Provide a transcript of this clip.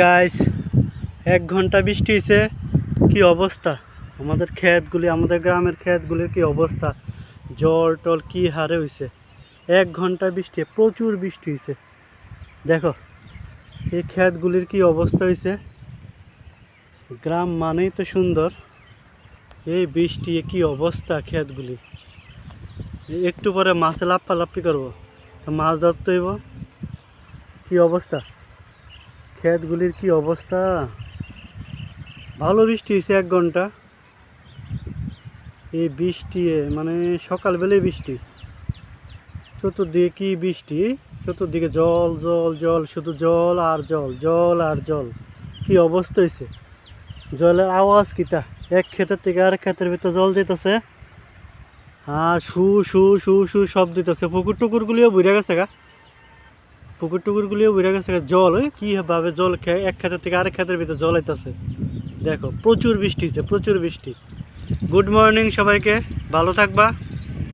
Guys, 1 ঘন্টা বৃষ্টি হয়েছে। কি অবস্থা আমাদের ক্ষেতগুলি, আমাদের গ্রামের ক্ষেতগুলির কি অবস্থা, জল টল কি হারে হয়েছে। 1 ঘন্টা বৃষ্টি, প্রচুর বৃষ্টি হয়েছে। দেখো এই ক্ষেতগুলির কি অবস্থা হয়েছে। গ্রাম মানেই তো সুন্দর, এই বৃষ্টি কি অবস্থা ক্ষেতগুলি। একটু পরে মাছে লাফালাফি করবো, তো মাছ ধরতে হইব। কি অবস্থা ক্ষেতগুলির, কি অবস্থা। ভালো বৃষ্টি হয়েছে 1 ঘন্টা। এই বৃষ্টি মানে সকালবেলায় বৃষ্টি, চতুর্দিকে কি বৃষ্টি, চতুর্দিকে জল জল জল, শুধু জল আর জল, জল আর জল। কি অবস্থা হয়েছে। জলের আওয়াজ কিটা, এক ক্ষেতের থেকে আরেক ক্ষেতের ভিতরে জল দিতেছে, আর শু শু শু শু শব্দ দিতেছে। পুকুর টুকুরগুলিও বুঝে গেছে গা, পুকুর টুকুরগুলিও বুঝে গেছে গা। জল কীভাবে জল এক ক্ষেতের থেকে আরেক ক্ষেতের ভিতরে জল আইতেছে। দেখো প্রচুর বৃষ্টি হয়েছে, প্রচুর বৃষ্টি। গুড মর্নিং সবাইকে, ভালো থাকবা।